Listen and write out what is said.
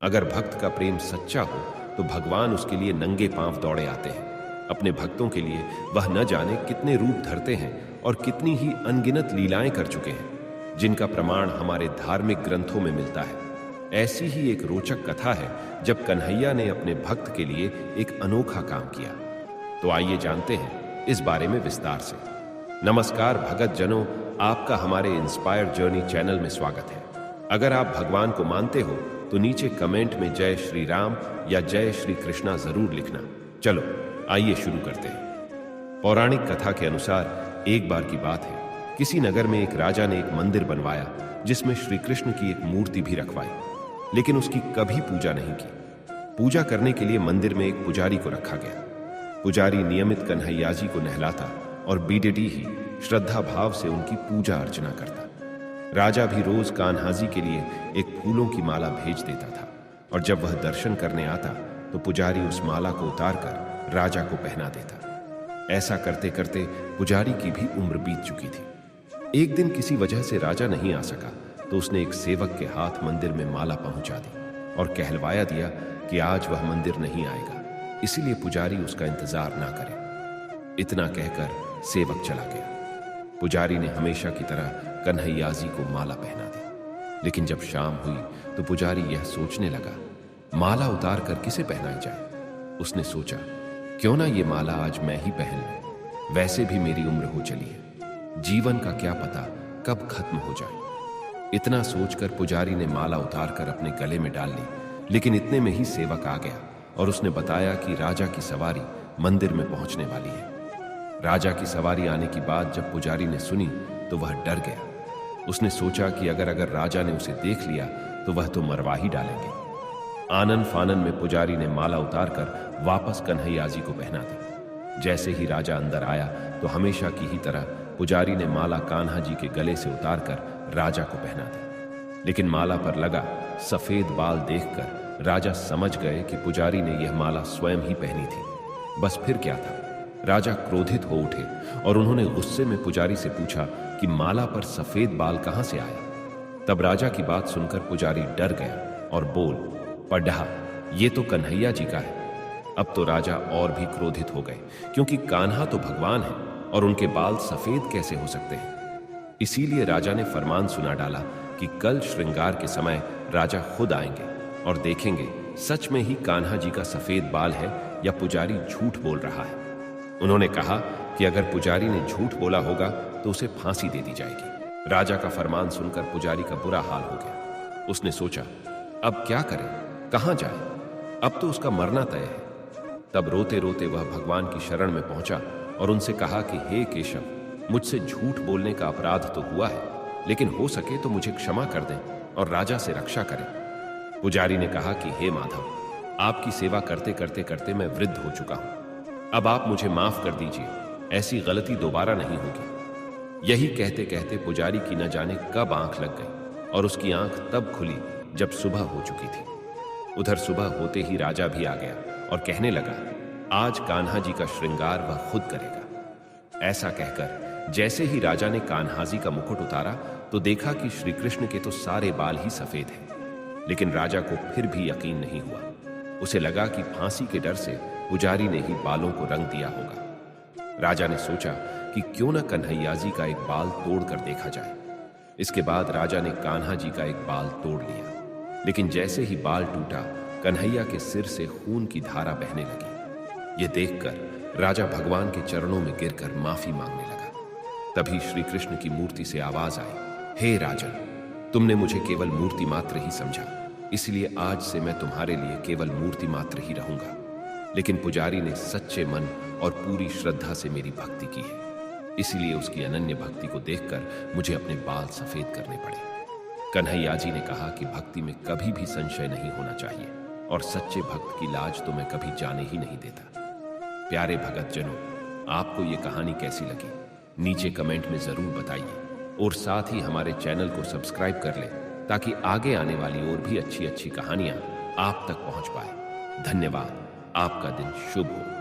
अगर भक्त का प्रेम सच्चा हो तो भगवान उसके लिए नंगे पांव दौड़े आते हैं। अपने भक्तों के लिए वह न जाने कितने रूप धरते हैं और कितनी ही अनगिनत लीलाएं कर चुके हैं, जिनका प्रमाण हमारे धार्मिक ग्रंथों में मिलता है। ऐसी ही एक रोचक कथा है जब कन्हैया ने अपने भक्त के लिए एक अनोखा काम किया। तो आइए जानते हैं इस बारे में विस्तार से। नमस्कार भगत जनों, आपका हमारे इंस्पायर जर्नी चैनल में स्वागत है। अगर आप भगवान को मानते हो तो नीचे कमेंट में जय श्री राम या जय श्री कृष्णा जरूर लिखना। चलो आइए शुरू करते हैं। पौराणिक कथा के अनुसार एक बार की बात है, किसी नगर में एक राजा ने एक मंदिर बनवाया जिसमें श्री कृष्ण की एक मूर्ति भी रखवाई, लेकिन उसकी कभी पूजा नहीं की। पूजा करने के लिए मंदिर में एक पुजारी को रखा गया। पुजारी नियमित कन्हैया जी को नहलाता और बीडेडी ही श्रद्धा भाव से उनकी पूजा अर्चना करता। राजा भी रोज कान्हा जी के लिए एक फूलों की माला भेज देता था, और जब वह दर्शन करने आता तो पुजारी उस माला को उतारकर राजा को पहना देता। ऐसा करते करते पुजारी की भी उम्र बीत चुकी थी। एक दिन किसी वजह से राजा नहीं आ सका तो उसने एक सेवक के हाथ मंदिर में माला पहुंचा दी और कहलवाया दिया कि आज वह मंदिर नहीं आएगा, इसीलिए पुजारी उसका इंतजार ना करे। इतना कहकर सेवक चला गया। पुजारी ने हमेशा की तरह कन्हैया जी को माला पहना दी, लेकिन जब शाम हुई तो पुजारी यह सोचने लगा, माला उतार कर किसे पहनाई जाए। उसने सोचा, क्यों ना ये माला आज मैं ही पहन लूं, वैसे भी मेरी उम्र हो चली है, जीवन का क्या पता कब खत्म हो जाए। इतना सोचकर पुजारी ने माला उतारकर अपने गले में डाल ली, लेकिन इतने में ही सेवक आ गया और उसने बताया कि राजा की सवारी मंदिर में पहुंचने वाली है। राजा की सवारी आने की बात जब पुजारी ने सुनी तो वह डर गया। उसने सोचा कि अगर राजा ने उसे देख लिया तो वह तो मरवा ही डालेंगे। आनन फानन में पुजारी ने माला उतारकर वापस कन्हैया जी को पहना दी। जैसे ही राजा अंदर आया तो हमेशा की ही तरह पुजारी ने माला कान्हा जी के गले से उतारकर राजा को पहना दी, लेकिन माला पर लगा सफेद बाल देखकर राजा समझ गए कि पुजारी ने यह माला स्वयं ही पहनी थी। बस फिर क्या था, राजा क्रोधित हो उठे और उन्होंने गुस्से में पुजारी से पूछा कि माला पर सफेद बाल कहां से आया। तब राजा की बात सुनकर पुजारी डर गया और बोल पढ़ा, ये तो कन्हैया जी का है। अब तो राजा और भी क्रोधित हो गए, क्योंकि कान्हा तो भगवान है और उनके बाल सफेद कैसे हो सकते हैं। इसीलिए राजा ने फरमान सुना डाला कि कल श्रृंगार के समय राजा खुद आएंगे और देखेंगे सच में ही कान्हा जी का सफेद बाल है या पुजारी झूठ बोल रहा है। उन्होंने कहा कि अगर पुजारी ने झूठ बोला होगा तो उसे फांसी दे दी जाएगी। राजा का फरमान सुनकर पुजारी का बुरा हाल हो गया। उसने सोचा, अब क्या करें, कहां जाए, अब तो उसका मरना तय है। तब रोते रोते वह भगवान की शरण में पहुंचा और उनसे कहा कि हे केशव, मुझसे झूठ बोलने का अपराध तो हुआ है, लेकिन हो सके तो मुझे क्षमा कर दें और राजा से रक्षा करें। पुजारी ने कहा कि हे माधव, आपकी सेवा करते करते करते मैं वृद्ध हो चुका हूं, अब आप मुझे माफ कर दीजिए, ऐसी गलती दोबारा नहीं होगी। यही कहते कहते पुजारी की न जाने कब आंख लग गई और उसकी आंख तब खुली जब सुबह हो चुकी थी। उधर सुबह होते ही राजा भी आ गया और कहने लगा, आज कान्हा जी का श्रृंगार वह खुद करेगा। ऐसा कहकर जैसे ही राजा ने कान्हा जी का मुकुट उतारा तो देखा कि श्री कृष्ण के तो सारे बाल ही सफेद हैं, लेकिन राजा को फिर भी यकीन नहीं हुआ। उसे लगा कि फांसी के डर से पुजारी ने ही बालों को रंग दिया होगा। राजा ने सोचा कि क्यों न कन्हैया जी का एक बाल तोड़कर देखा जाए। इसके बाद राजा ने कान्हा जी का एक बाल तोड़ लिया, लेकिन जैसे ही बाल टूटा कन्हैया के सिर से खून की धारा बहने लगी। यह देखकर राजा भगवान के चरणों में गिरकर माफी मांगने लगा। तभी श्री कृष्ण की मूर्ति से आवाज आई, हे राजन, तुमने मुझे केवल मूर्ति मात्र ही समझा, इसलिए आज से मैं तुम्हारे लिए केवल मूर्ति मात्र ही रहूंगा। लेकिन पुजारी ने सच्चे मन और पूरी श्रद्धा से मेरी भक्ति की है, इसीलिए उसकी अनन्य भक्ति को देखकर मुझे अपने बाल सफेद करने पड़े। कन्हैया जी ने कहा कि भक्ति में कभी भी संशय नहीं होना चाहिए और सच्चे भक्त की लाज तो मैं कभी जाने ही नहीं देता। प्यारे भगत जनों, आपको ये कहानी कैसी लगी नीचे कमेंट में जरूर बताइए और साथ ही हमारे चैनल को सब्सक्राइब कर लें ताकि आगे आने वाली और भी अच्छी अच्छी कहानियां आप तक पहुंच पाए। धन्यवाद। आपका दिन शुभ हो।